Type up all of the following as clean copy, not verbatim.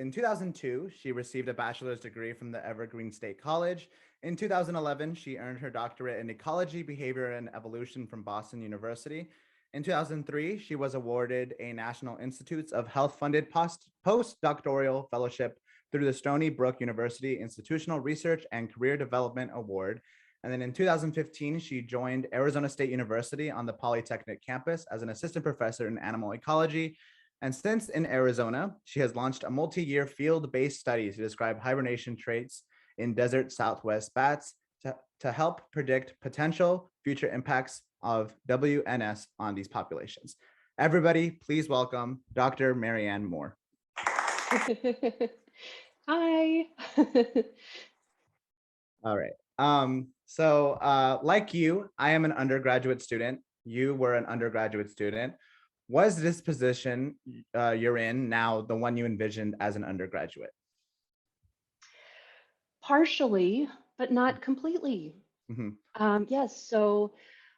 In 2002, she received a bachelor's degree from the Evergreen State College. In 2011, she earned her doctorate in ecology, behavior, and evolution from Boston University. In 2003, she was awarded a National Institutes of Health funded postdoctoral fellowship through the Stony Brook University Institutional Research and Career Development Award. And then in 2015, she joined Arizona State University on the Polytechnic campus as an assistant professor in animal ecology. And since in Arizona, she has launched a multi-year field-based study to describe hibernation traits in desert Southwest bats to help predict potential future impacts of WNS on these populations. Everybody, please welcome Dr. Marianne Moore. Hi. All right. Like you, I am an undergraduate student. You were an undergraduate student. Was this position you're in now the one you envisioned as an undergraduate? Partially, but not completely. Yes, so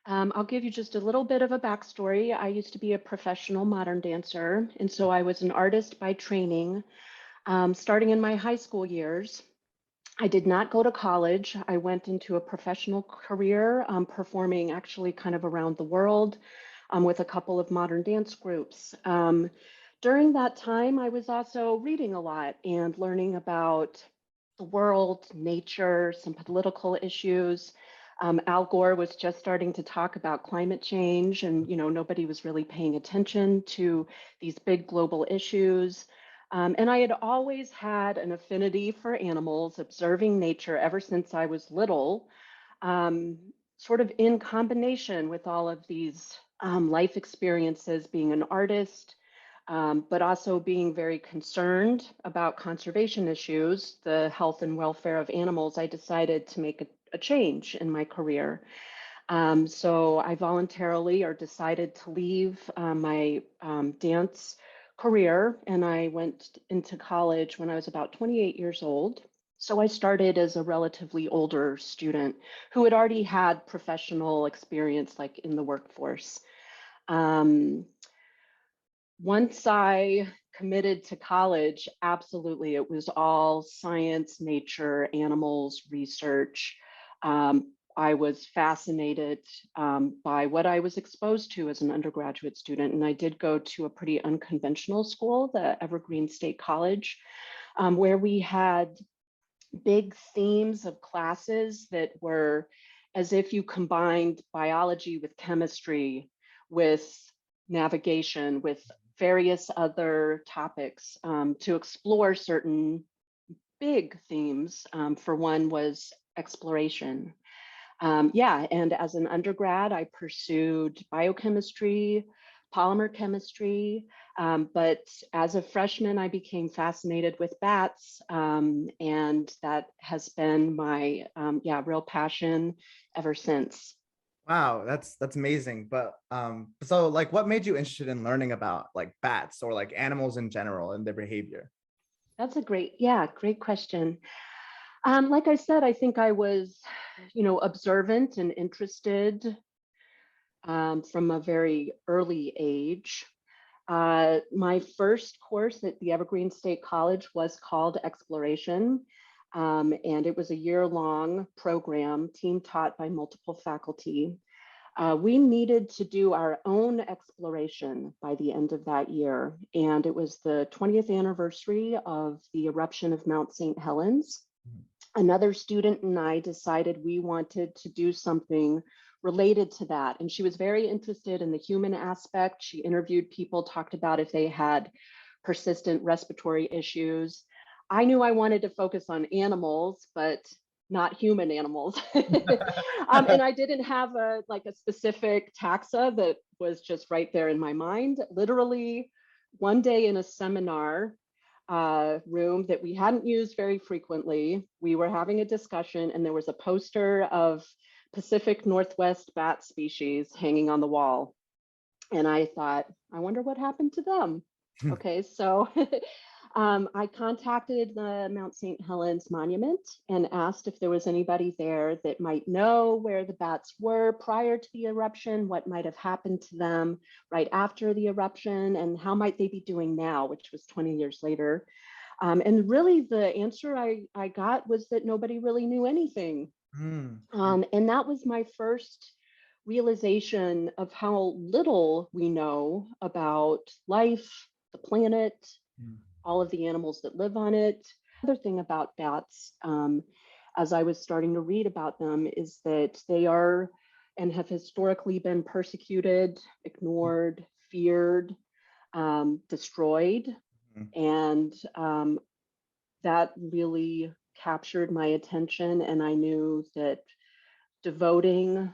I'll give you just a little bit of a backstory. I used to be a professional modern dancer, and so I was an artist by training, starting in my high school years. I did not go to college. I went into a professional career, performing actually kind of around the world with a couple of modern dance groups. During that time, I was also reading a lot and learning about the world, nature, some political issues. Al Gore was just starting to talk about climate change, and nobody was really paying attention to these big global issues. And I had always had an affinity for animals, observing nature ever since I was little, sort of in combination with all of these life experiences, being an artist, but also being very concerned about conservation issues, the health and welfare of animals. I decided to make a change in my career. So I voluntarily or decided to leave my dance career, and I went into college when I was about 28 years old. So I started as a relatively older student who had already had professional experience, like in the workforce. Once I committed to college, absolutely, it was all science, nature, animals, research. I was fascinated by what I was exposed to as an undergraduate student. And I did go to a pretty unconventional school, the Evergreen State College, where we had big themes of classes that were as if you combined biology with chemistry, with navigation, with various other topics to explore certain big themes. For one was exploration. And as an undergrad, I pursued biochemistry, polymer chemistry, but as a freshman, I became fascinated with bats, and that has been my real passion ever since. Wow, that's amazing. But so like what made you interested in learning about like bats or like animals in general and their behavior? That's a great question. Like I said, I think I was, observant and interested from a very early age. My first course at the Evergreen State College was called Exploration, and it was a year-long program, team taught by multiple faculty. We needed to do our own exploration by the end of that year, and it was the 20th anniversary of the eruption of Mount St. Helens. Another student and I decided we wanted to do something related to that. And she was very interested in the human aspect. She interviewed people, talked about if they had persistent respiratory issues. I knew I wanted to focus on animals, but not human animals. And I didn't have a specific taxa that was just right there in my mind. Literally one day in a seminar room that we hadn't used very frequently, we were having a discussion and there was a poster of Pacific Northwest bat species hanging on the wall. And I thought, I wonder what happened to them. Okay, so I contacted the Mount St. Helens Monument and asked if there was anybody there that might know where the bats were prior to the eruption, what might have happened to them right after the eruption, and how might they be doing now, which was 20 years later. And really, the answer I got was that nobody really knew anything. Mm, And that was my first realization of how little we know about life, the planet, mm, all of the animals that live on it. Another thing about bats, as I was starting to read about them, is that they are and have historically been persecuted, ignored, feared, destroyed. mm. And that really captured my attention. And I knew that devoting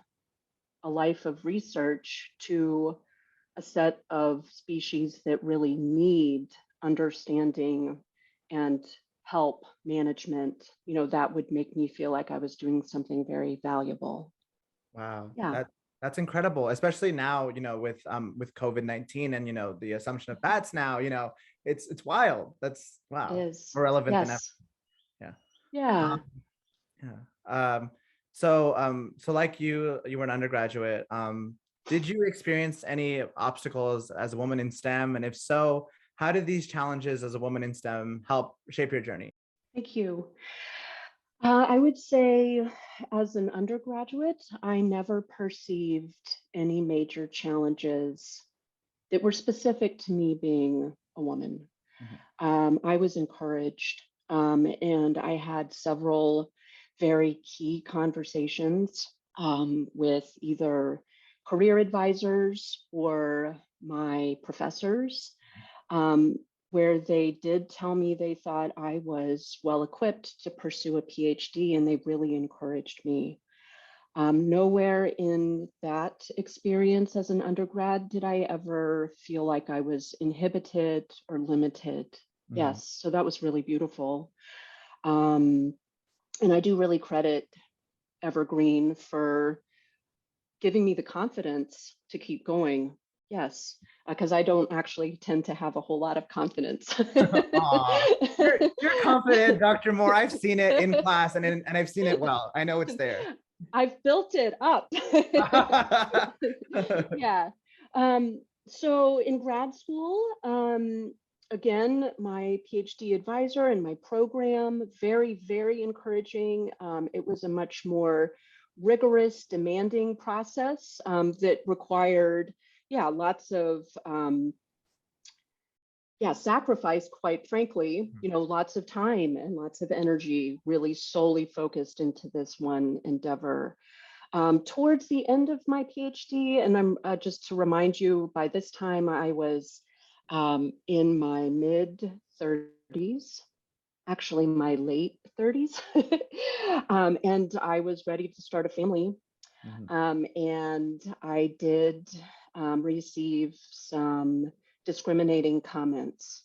a life of research to a set of species that really need understanding and help management, that would make me feel like I was doing something very valuable. Wow, Yeah, that's incredible, especially now, with COVID-19 and the assumption of bats now, it's wild. That's it wow, is. more relevant than ever. Yes. Yeah. Yeah. Um, yeah. So like you were an undergraduate. Did you experience any obstacles as a woman in STEM? And if so, how did these challenges as a woman in STEM help shape your journey? Thank you. I would say, as an undergraduate, I never perceived any major challenges that were specific to me being a woman. Mhm. I was encouraged, and I had several very key conversations with either career advisors or my professors, um, where they did tell me they thought I was well equipped to pursue a PhD, and they really encouraged me. Nowhere in that experience as an undergrad did I ever feel like I was inhibited or limited. Mm, Yes, so that was really beautiful. Um, and I do really credit Evergreen for giving me the confidence to keep going. Yes, because I don't actually tend to have a whole lot of confidence. Aw, you're confident, Dr. Moore. I've seen it in class and I've seen it well. I know it's there. I've built it up. Yeah. So in grad school, again, my PhD advisor and my program, very, very encouraging. It was a much more rigorous, demanding process that required, yeah, lots of yeah, sacrifice, quite frankly, lots of time and lots of energy, really solely focused into this one endeavor. Towards the end of my PhD, and I'm just to remind you, by this time I was in my mid 30s, actually my late 30s, and I was ready to start a family. Mhm. And I did receive some discriminating comments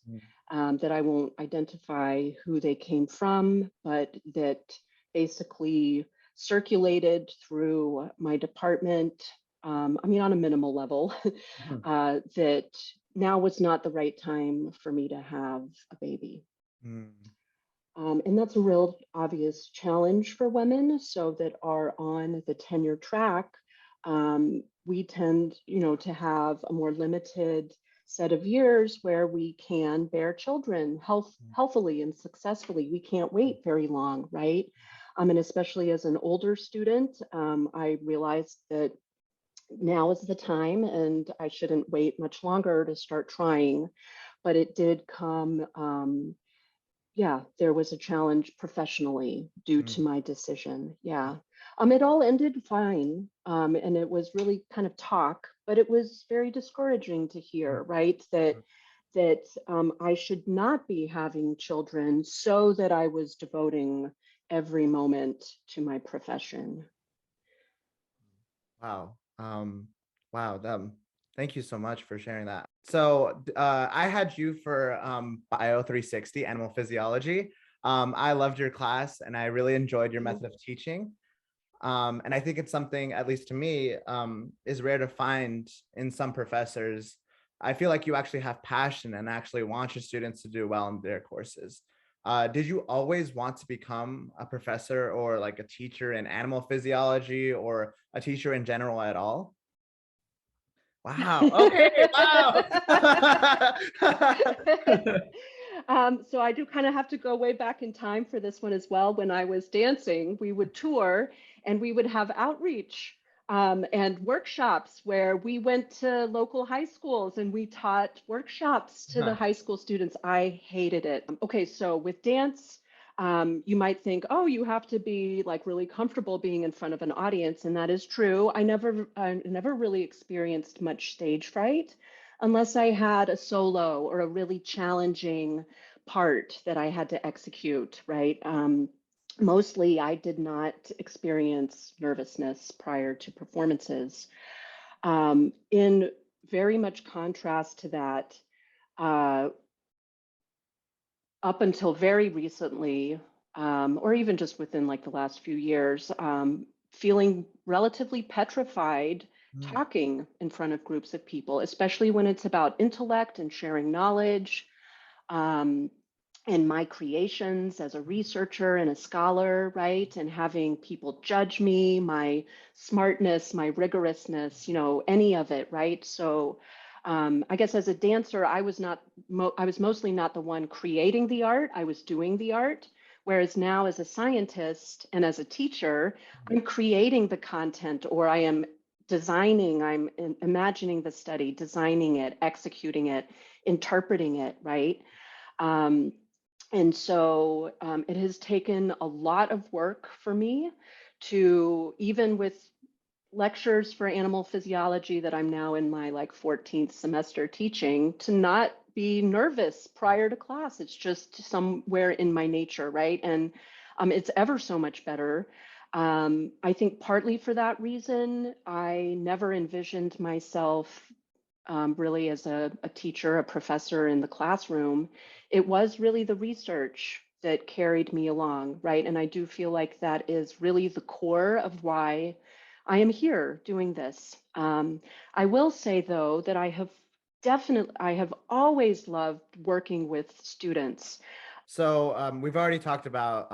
Mm, that I won't identify who they came from, but that basically circulated through my department. I mean, on a minimal level, mhm, that now was not the right time for me to have a baby. mm, And that's a real obvious challenge for women, so that are on the tenure track. We tend, to have a more limited set of years where we can bear children healthily and successfully. We can't wait very long, right? And especially as an older student, I realized that now is the time and I shouldn't wait much longer to start trying. But it did come, yeah, there was a challenge professionally due mm, to my decision. Yeah. It all ended fine. And it was really kind of talk, but it was very discouraging to mm, hear, right? That I should not be having children so that I was devoting every moment to my profession. wow. Wow. Thank you so much for sharing that. So I had you for Bio 360, animal physiology. I loved your class and I really enjoyed your Mhm. method of teaching. And I think it's something, at least to me, is rare to find in some professors. I feel like you actually have passion and actually want your students to do well in their courses. Did you always want to become a professor or like a teacher in animal physiology or a teacher in general at all? Wow. Okay. Wow. So I do kind of have to go way back in time for this one as well. When I was dancing, we would tour and we would have outreach and workshops where we went to local high schools and we taught workshops to the Huh. high school students. I hated it. Okay, so with dance, you might think, oh, you have to be like really comfortable being in front of an audience, and that is true. I never really experienced much stage fright unless I had a solo or a really challenging part that I had to execute, right? Mostly, I did not experience nervousness prior to performances. In very much contrast to that, uh, up until very recently, or even just within like the last few years, feeling relatively petrified Mm. talking in front of groups of people, especially when it's about intellect and sharing knowledge. Um, and my creations as a researcher and a scholar, right? And having people judge me, my smartness, my rigorousness, any of it, right? So I guess as a dancer, I was mostly not the one creating the art, I was doing the art. Whereas now as a scientist and as a teacher, I'm creating the content, or I am designing, imagining the study, designing it, executing it, interpreting it, right? Um, and so it has taken a lot of work for me to, even with lectures for animal physiology that I'm now in my like 14th semester teaching, to not be nervous prior to class. It's just somewhere in my nature, right? And it's ever so much better. I think partly for that reason, I never envisioned myself really as a teacher, a professor in the classroom. It was really the research that carried me along, right? And I do feel like that is really the core of why I am here doing this. I will say though that I have always loved working with students. So we've already talked about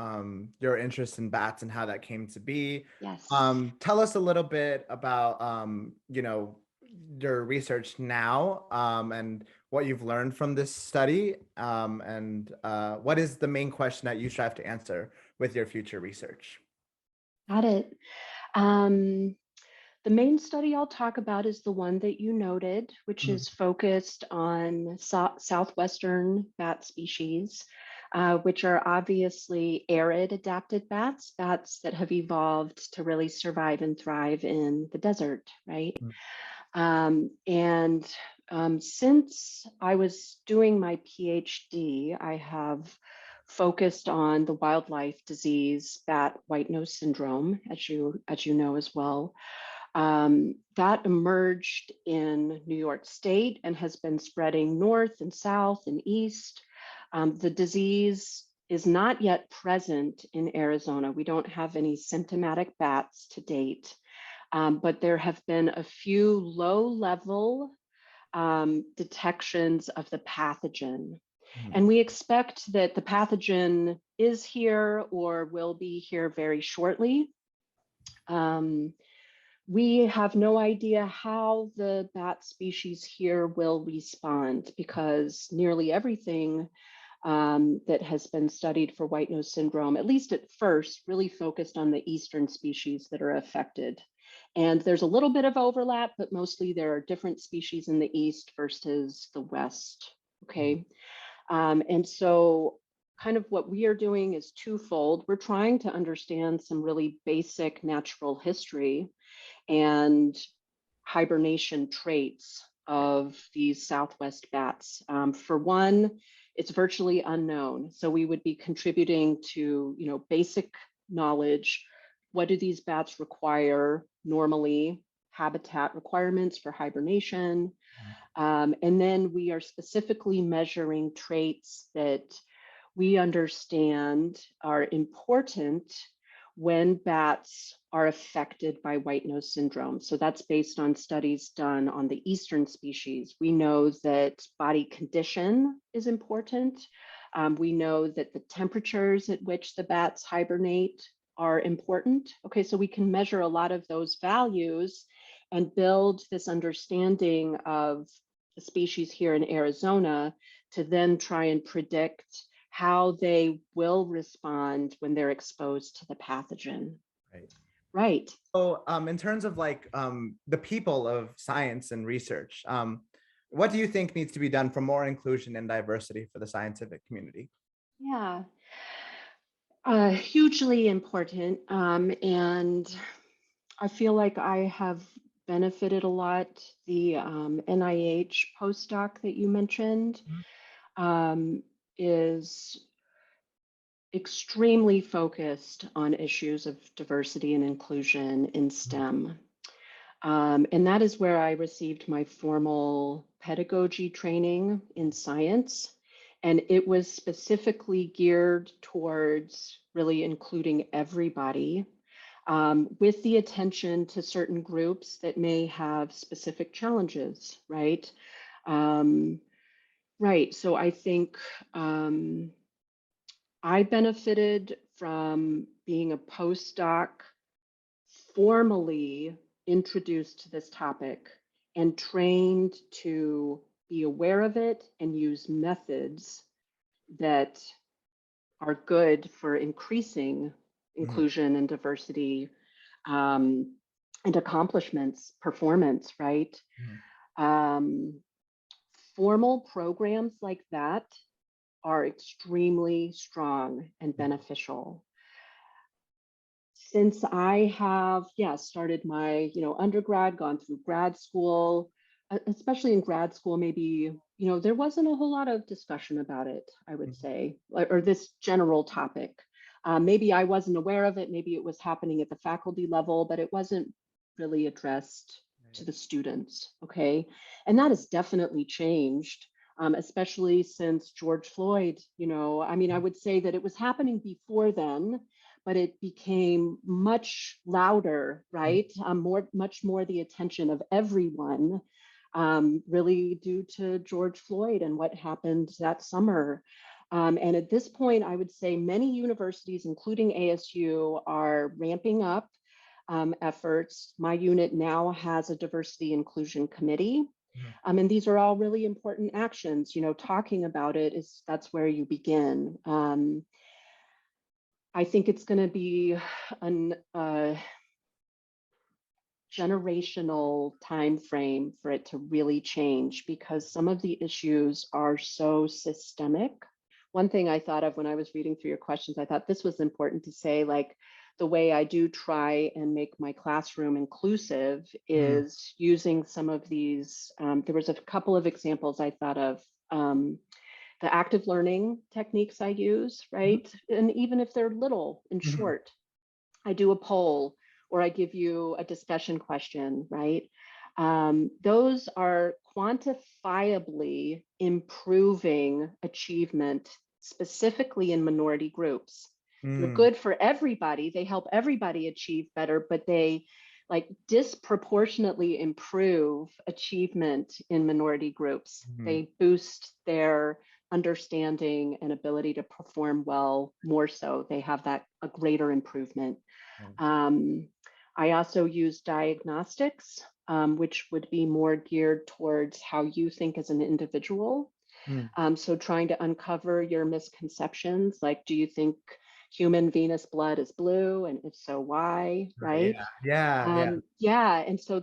your interest in bats and how that came to be. Yes. Tell us a little bit about your research now and what you've learned from this study, and what is the main question that you strive to answer with your future research? Got it. Um, The main study I'll talk about is the one that you noted, which Mhm. is focused on southwestern bat species, which are obviously arid adapted bats, bats that have evolved to really survive and thrive in the desert, right? And since I was doing my PhD, I have focused on the wildlife disease bat white nose syndrome, as you know as well. That emerged in New York State and has been spreading north and south and east. The disease is not yet present in Arizona. We don't have any symptomatic bats to date, but there have been a few low level detections of the pathogen. Mhm. And we expect that the pathogen is here or will be here very shortly. Um, we have no idea how the bat species here will respond because nearly everything that has been studied for white nose syndrome, at least at first, really focused on the eastern species that are affected. And there's a little bit of overlap, but mostly there are different species in the east versus the west. Okay. And so, kind of what we are doing is twofold. We're trying to understand some really basic natural history and hibernation traits of these Southwest bats. For one, it's virtually unknown. So we would be contributing to, basic knowledge. What do these bats require normally? Habitat requirements for hibernation. And then we are specifically measuring traits that we understand are important when bats are affected by white nose syndrome. So that's based on studies done on the eastern species. We know that body condition is important. We know that the temperatures at which the bats hibernate are important. Okay, so we can measure a lot of those values and build this understanding of the species here in Arizona to then try and predict how they will respond when they're exposed to the pathogen. Right. Right. So, in terms of like the people of science and research, what do you think needs to be done for more inclusion and diversity for the scientific community? Yeah. Hugely important. And I feel like I have benefited a lot. The NIH postdoc that you mentioned is extremely focused on issues of diversity and inclusion in STEM. And that is where I received my formal pedagogy training in science. And it was specifically geared towards really including everybody, with the attention to certain groups that may have specific challenges, right? Right. So I think I benefited from being a postdoc formally introduced to this topic and trained to be aware of it and use methods that are good for increasing Mhm. inclusion and diversity, and accomplishments, performance, right? Mhm. Um, Formal programs like that are extremely strong and beneficial. Since I have, yeah, started my, undergrad, gone through grad school, especially in grad school, maybe, there wasn't a whole lot of discussion about it, I would Mhm. say, or this general topic. Maybe I wasn't aware of it. Maybe it was happening at the faculty level, but it wasn't really addressed to Right. the students. Okay. And that has definitely changed, especially since George Floyd. I mean, I would say that it was happening before then, but it became much louder, Mhm. right? Much more the attention of everyone, really due to George Floyd and what happened that summer. And at this point, I would say many universities, including ASU, are ramping up efforts. My unit now has a diversity inclusion committee. Mhm. And these are all really important actions. Talking about it that's where you begin. I think it's going to be an generational time frame for it to really change because some of the issues are so systemic. One thing I thought of when I was reading through your questions, I thought this was important to say, like the way I do try and make my classroom inclusive Mhm. is using some of these. There was a couple of examples I thought of. The active learning techniques I use, right? And even if they're little and Mhm. short, I do a poll or I give you a discussion question, right? Those are quantifiably improving achievement, specifically in minority groups. They're Mhm. good for everybody. They help everybody achieve better, but they like disproportionately improve achievement in minority groups. Mhm. They boost their understanding and ability to perform well more so. They have that a greater improvement. Right. um, I also use diagnostics, which would be more geared towards how you think as an individual. Mhm. So trying to uncover your misconceptions, like, do you think human venous blood is blue? And if so, why? Right. Right? Yeah. Yeah. Yeah. Yeah, and so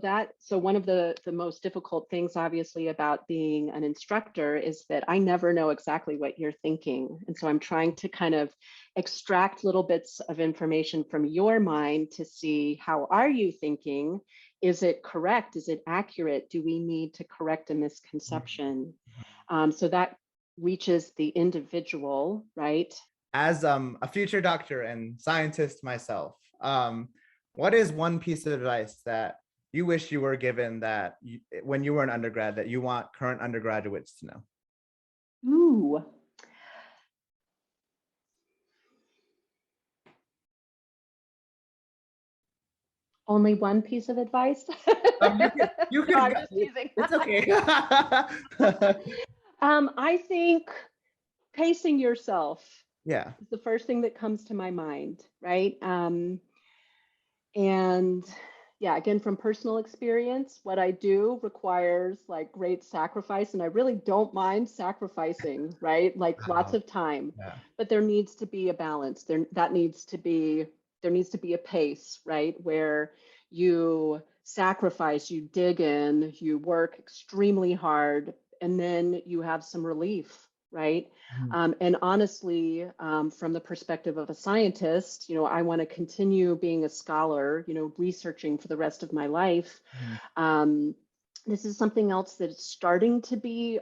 one of the most difficult things, obviously, about being an instructor is that I never know exactly what you're thinking, and so I'm trying to kind of extract little bits of information from your mind to see how are you thinking? Is it correct? Is it accurate? Do we need to correct a Mhm. misconception? Mhm. So that reaches the individual, right? As a future doctor and scientist myself, what is one piece of advice that you wish you were given when you were an undergrad that you want current undergraduates to know? Ooh, only one piece of advice? You No, could I'm go. just teasing. It's okay. I think pacing yourself Yeah. is the first thing that comes to my mind, right? And yeah, again, from personal experience, what I do requires like great sacrifice, and I really don't mind sacrificing, right? Like lots Wow. of time, Yeah. but there needs to be a balance. There needs to be a pace, right? Where you sacrifice, you dig in, you work extremely hard, and then you have some relief, right? Mhm. And honestly, from the perspective of a scientist, I want to continue being a scholar, researching for the rest of my life. Mhm. Um, this is something else that's starting to be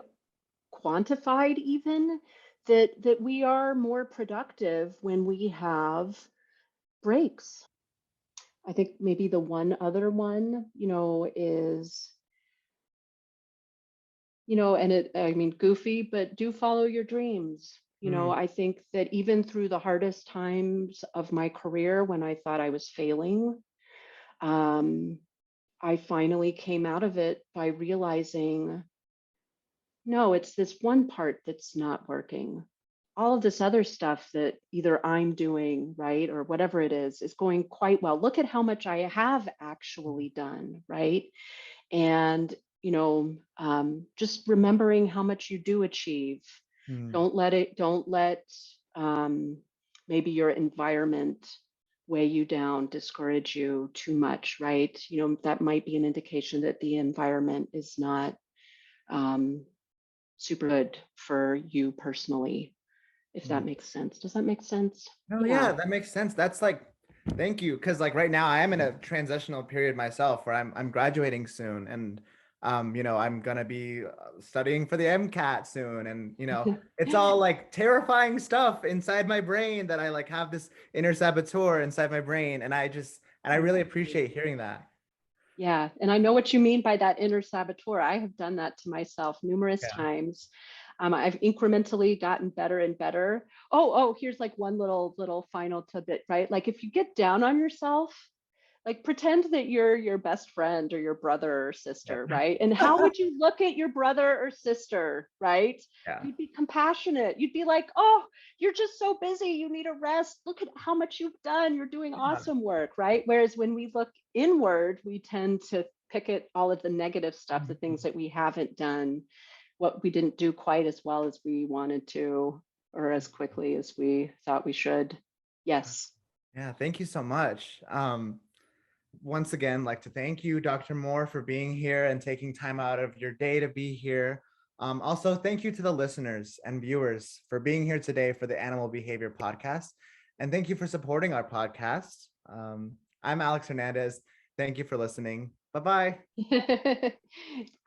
quantified, even that we are more productive when we have breaks. I think maybe the one other one, is and I mean, goofy, but do follow your dreams. Mm. I think that even through the hardest times of my career when I thought I was failing, um, I finally came out of it by realizing, no, it's this one part that's not working. All of this other stuff that either I'm doing, right, or whatever it is going quite well. Look at how much I have actually done, right? And just remembering how much you do achieve. Mm. Don't let um, maybe your environment weigh you down, discourage you too much, right? That might be an indication that the environment is not um, super good for you personally, if that Mm. makes sense. Does that make sense? Oh yeah, Yeah. that makes sense. That's like, thank you. Because like right now I am in a transitional period myself where I'm graduating soon, and I'm gonna be studying for the MCAT soon, and it's all like terrifying stuff inside my brain that I like have this inner saboteur inside my brain, and I really appreciate hearing that. Yeah, and I know what you mean by that inner saboteur. I have done that to myself numerous Yeah. times. I've incrementally gotten better and better. Oh, here's like one little final tidbit, right? Like if you get down on yourself, like pretend that you're your best friend or your brother or sister, Yeah. right? And how would you look at your brother or sister, right? Yeah. You'd be compassionate. You'd be like, oh, you're just so busy. You need a rest. Look at how much you've done. You're doing Yeah. awesome work, right? Whereas when we look inward, we tend to pick at all of the negative stuff, the things that we haven't done, what we didn't do quite as well as we wanted to, or as quickly as we thought we should. Yes. Yeah, thank you so much. Once again, like to thank you, Dr. Moore, for being here and taking time out of your day to be here. Also, thank you to the listeners and viewers for being here today for the Animal Behavior Podcast. And thank you for supporting our podcast. I'm Alex Hernandez. Thank you for listening. Bye bye.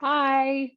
Hi.